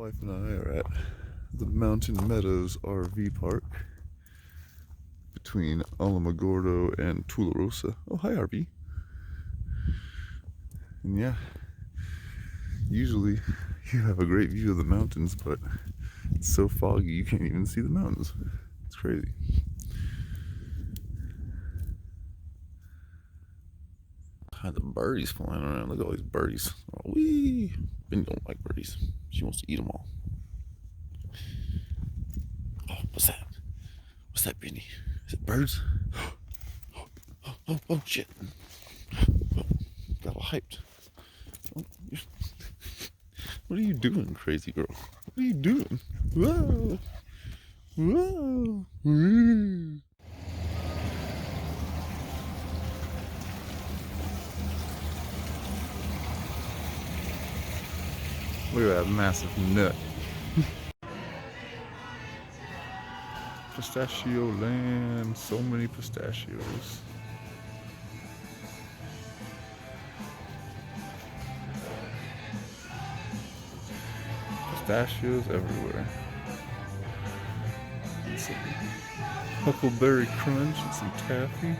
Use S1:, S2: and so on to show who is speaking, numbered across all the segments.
S1: wife and I are at the Mountain Meadows RV Park between Alamogordo and Tularosa. Oh, hi, RV. And yeah, usually you have a great view of the mountains, but it's so foggy you can't even see the mountains. It's crazy. The birdies flying around. Look at all these birdies. Oh, wee! Benny don't like birdies. She wants to eat them all. Oh, what's that? What's that, Benny? Is it birds? Oh, shit. Oh, got all hyped. Oh, what are you doing, crazy girl? What are you doing? Whoa! Whoa! Woo. Look at that massive nut. Pistachio land. So many pistachios. Pistachios everywhere. And some huckleberry crunch and some taffy.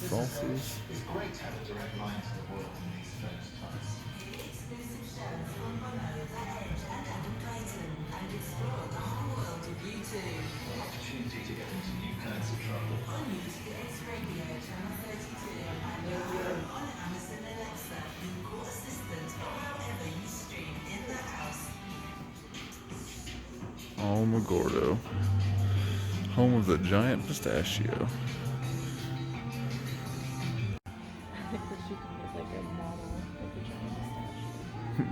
S1: Salsas. It's great to have a direct line to the world in these first times. Exclusive shows on Morley, and explore the whole world of beauty. Opportunity to get into new kinds of trouble. On UTX Radio Channel 32 and on Amazon Alexa, your call assistant or however you stream in the house. Alamogordo, home of the giant pistachio.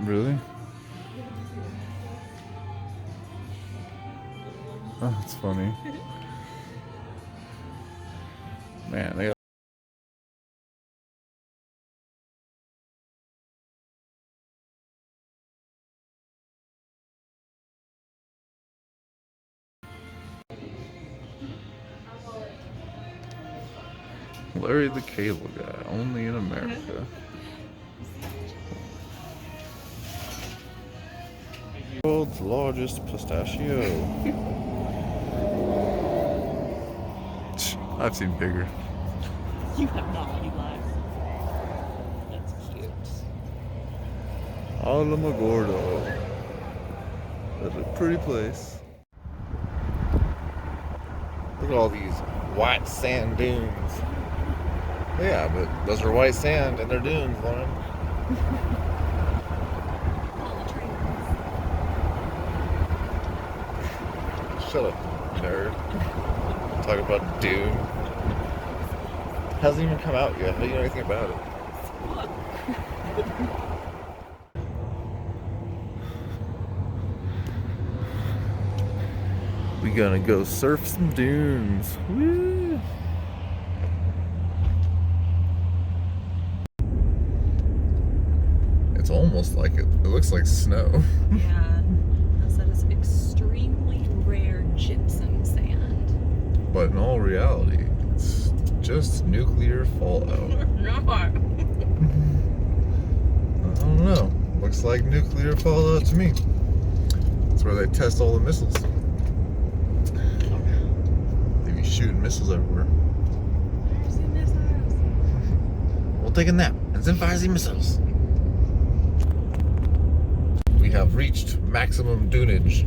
S1: Really? Oh, that's funny. Man, they got Larry the Cable Guy, only in America. World's largest pistachio. I've seen bigger.
S2: You have not, you lies. That's cute.
S1: Alamogordo. That's a pretty place. Look at all these white sand dunes. Yeah, but those are white sand and they're dunes, Lauren. Shut up, nerd. Talk about Dune. Hasn't even come out yet. How do you know anything about it? We gonna go surf some dunes. Woo! It's almost like it looks like snow.
S2: Yeah, that is extremely rare gypsum sand.
S1: But in all reality, it's just nuclear fallout.
S2: No.
S1: I don't know. Looks like nuclear fallout to me. That's where they test all the missiles. They be shooting missiles everywhere.
S2: There's the missiles.
S1: We'll take a nap and then fire the missiles. We have reached maximum dunage.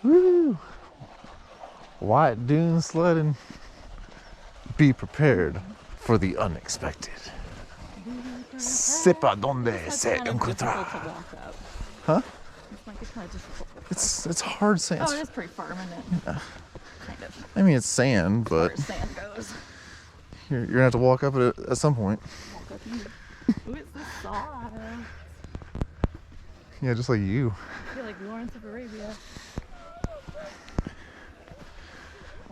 S1: Woo! White dune sledding. Be prepared for the unexpected. Sepa donde se encuentra. Huh?
S2: It's kind of difficult.
S1: It's hard sand.
S2: Oh, it is pretty firm, isn't it?
S1: Yeah.
S2: Kind of.
S1: I mean, it's sand, but
S2: As far as sand goes.
S1: you're gonna have to walk up it at some point.
S2: Ooh, it's the sauce.
S1: Yeah, just like you.
S2: I feel like Lawrence of Arabia.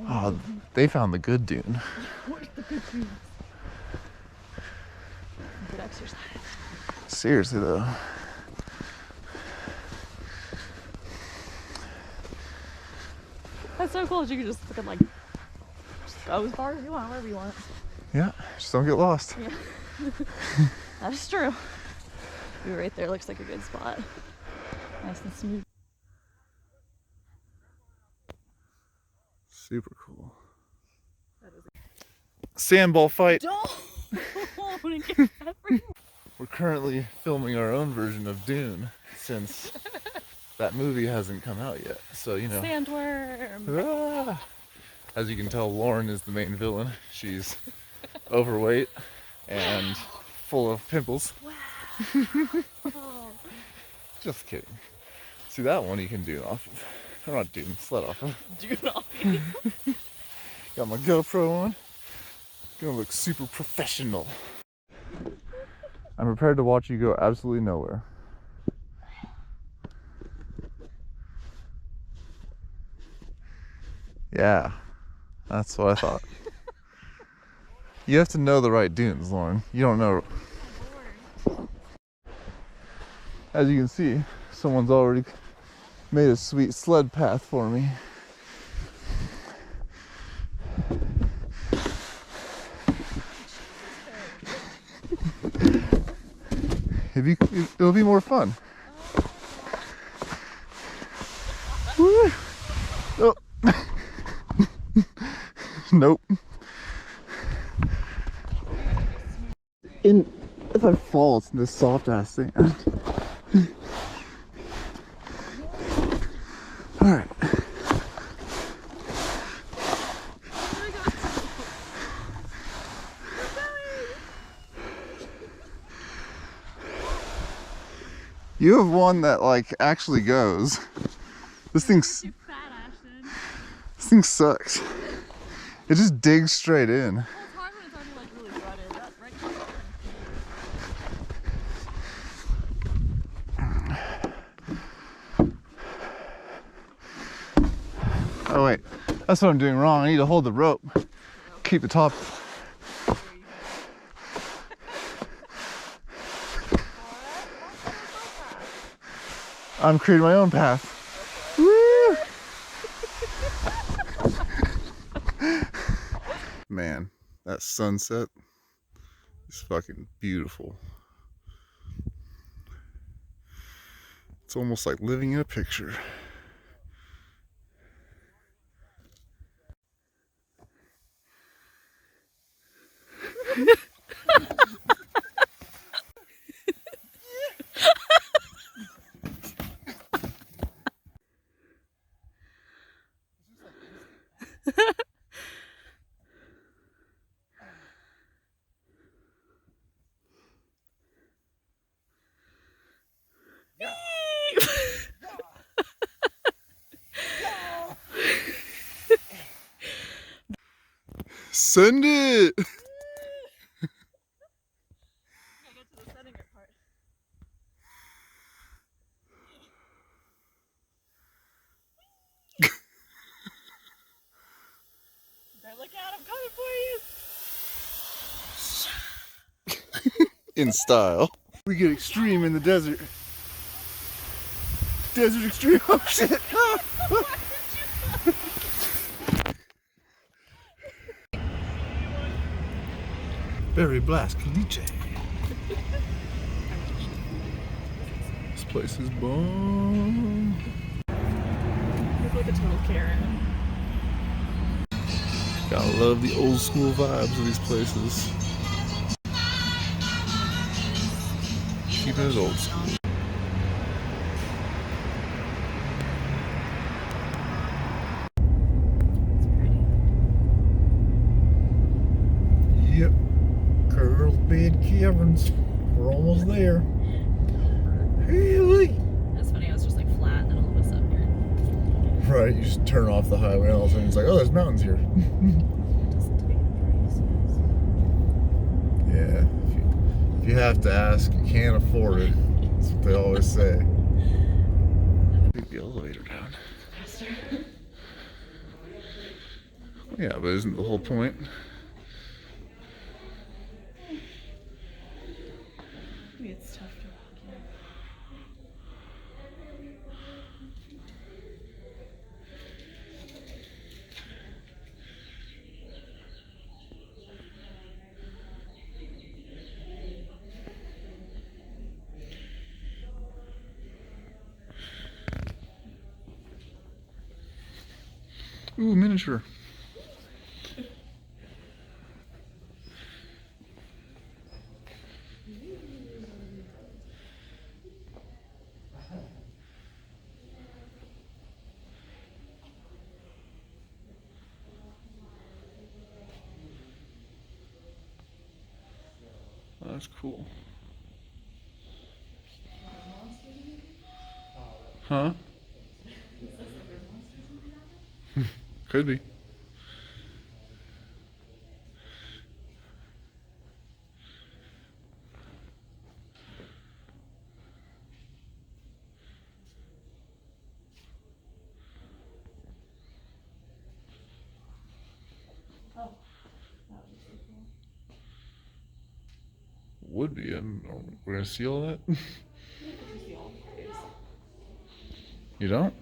S1: Oh, they found the good dune.
S2: Where's the good dunes? exercise.
S3: Seriously though.
S2: That's so cool. You can just fucking like just go as far as you want, wherever you want.
S3: Yeah, just don't get lost.
S2: Yeah. That is true. You're right there. Looks like a good spot. Nice and smooth.
S3: Super cool. Sandball fight.
S2: Don't get everywhere.
S3: We're currently filming our own version of Dune since that movie hasn't come out yet. So, you know.
S2: Sandworm.
S3: Ah. As you can tell, Lauren is the main villain. She's overweight and full of pimples.
S2: Wow. Oh.
S3: Just kidding. See, that one you can do off of. Or not Dune, sled off of.
S2: Do not.
S3: Got my GoPro on. Gonna look super professional. I'm prepared to watch you go absolutely nowhere. Yeah, that's what I thought. You have to know the right dunes, Lauren. You don't know. As you can see, someone's already made a sweet sled path for me. It'll be more fun. Woo. Oh. Nope. If I fall, it's in this soft ass sand. All right. You have one that like actually goes. This thing's.
S2: You fat Ashton.
S3: This thing sucks. It just digs straight in.
S2: Well, it's hard when it's already like really rutted. That right there.
S3: Oh wait, that's what I'm doing wrong. I need to hold the rope. Keep the top. I'm creating my own path. Woo! Man, that sunset is fucking beautiful. It's almost like living in a picture. Send it!
S2: Get to the setting it part. Better look out, I'm coming for you.
S3: In style. We get extreme in the desert. Desert extreme. Oh shit! Berry Blast Caliche. This place is bomb.
S2: Look like a total Karen.
S3: Gotta love the old school vibes of these places. Keeping it old school. Yep, Carlsbad Caverns. We're almost there. Really?
S2: That's funny, I was just like flat and then all of a sudden you're
S3: Right, you just turn off the highway and all of a sudden it's like, oh, there's mountains here. Yeah, if you have to ask, you can't afford it. That's what they always say. Take the elevator down. Yeah, but isn't the whole point?
S2: it's tough to walk here.
S3: Ooh, miniature. That's cool. Huh? Could be.
S2: Oh, that would be so cool.
S3: Would be. We're gonna see all that.
S2: You see all the caves.
S3: You don't?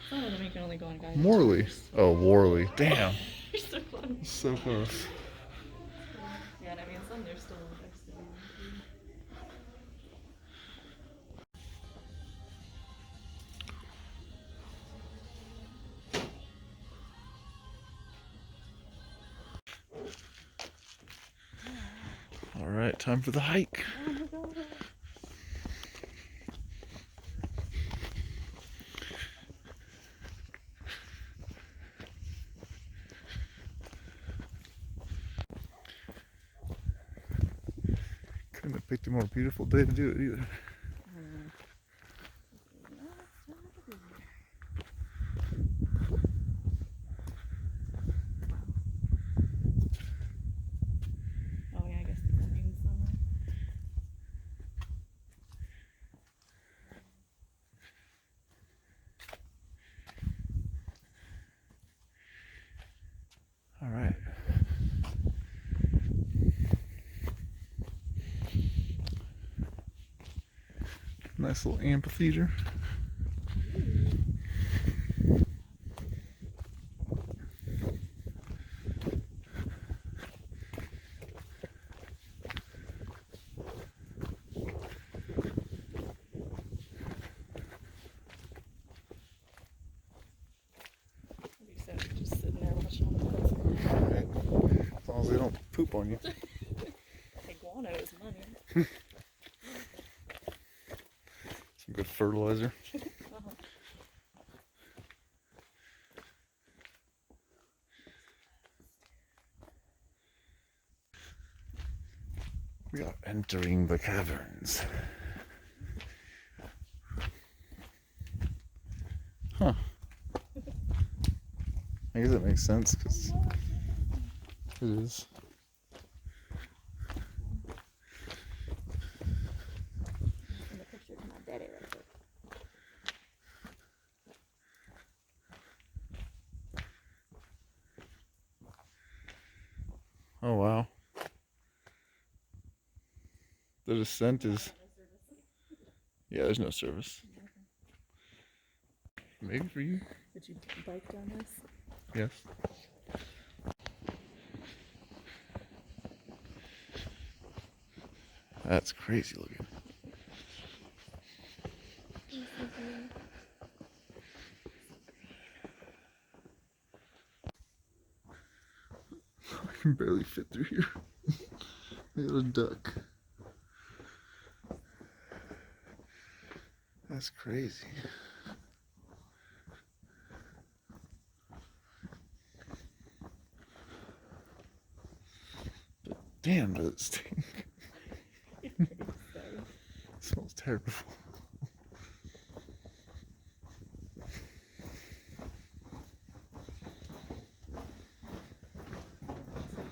S2: Some of them you can only go on guided
S3: Morley.
S2: tours.
S3: Oh, Worley. Damn.
S2: You're so close.
S3: So close.
S2: Yeah, and I mean, some there's still excavating
S3: All right, time for the hike.
S2: too. Oh my god.
S3: Couldn't have picked a more beautiful day to do it either.
S2: Oh yeah, I guess it's ending in summer.
S3: All right. Nice little amphitheater.
S2: You said just sitting there watching all the birds.
S3: Right. As long as they don't poop on you.
S2: Iguana is money.
S3: Some good fertilizer.
S2: Uh-huh.
S3: We are entering the caverns. Huh. I guess that makes sense because it is.
S2: In the picture to my daddy right there.
S3: Oh wow. The descent is. Yeah, there's no service. Maybe for you.
S2: Did you bike down this?
S3: Yes. That's crazy looking. I can barely fit through here. Look at a duck. That's crazy. But damn, does it stink. It smells terrible.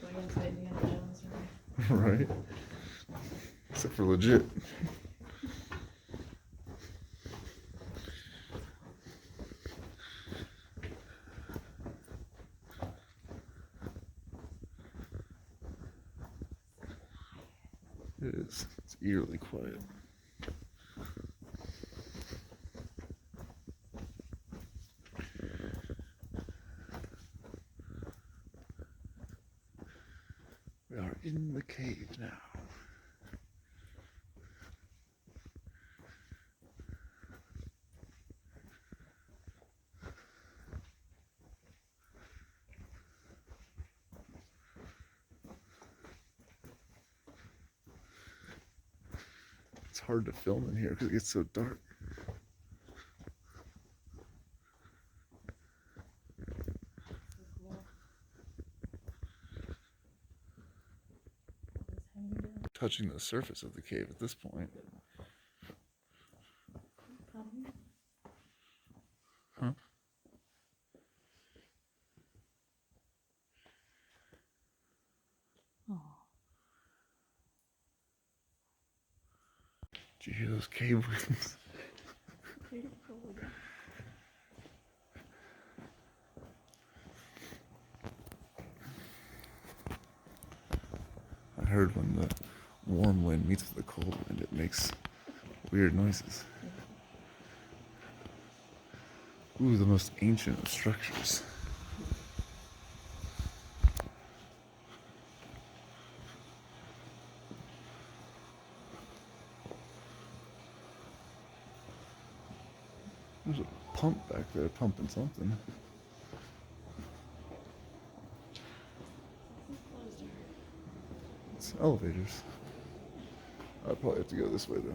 S2: Going into Indiana Jones, right?
S3: Right? Except for legit. It is. It's eerily quiet. We are in the cave now. It's hard to film in here because it gets so dark. Touching the surface of the cave at this point. Huh?
S2: Oh.
S3: Did you hear those cave winds? I heard when the warm wind meets with the cold wind, it makes weird noises. Ooh, the most ancient of structures. There's a pump back there pumping something. It's elevators. I'd probably have to go this way though.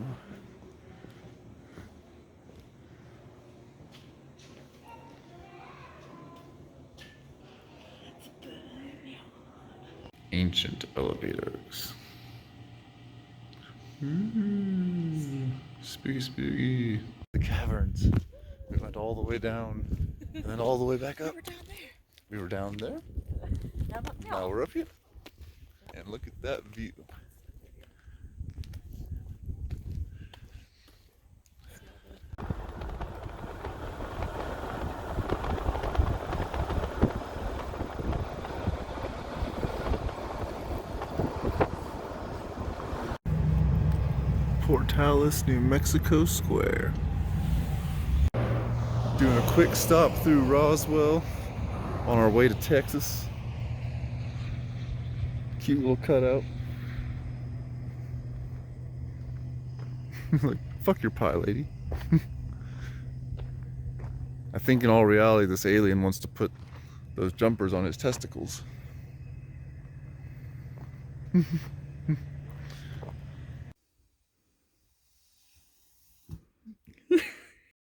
S3: Ancient elevators. Spooky, spooky. The caverns. We went all the way down and then all the way back up.
S2: We were down there.
S3: We were down there. Now we're up here. And look at that view. Portales, New Mexico Square. Doing a quick stop through Roswell on our way to Texas. Cute little cutout. Like, fuck your pie, lady. I think in all reality, this alien wants to put those jumpers on his testicles.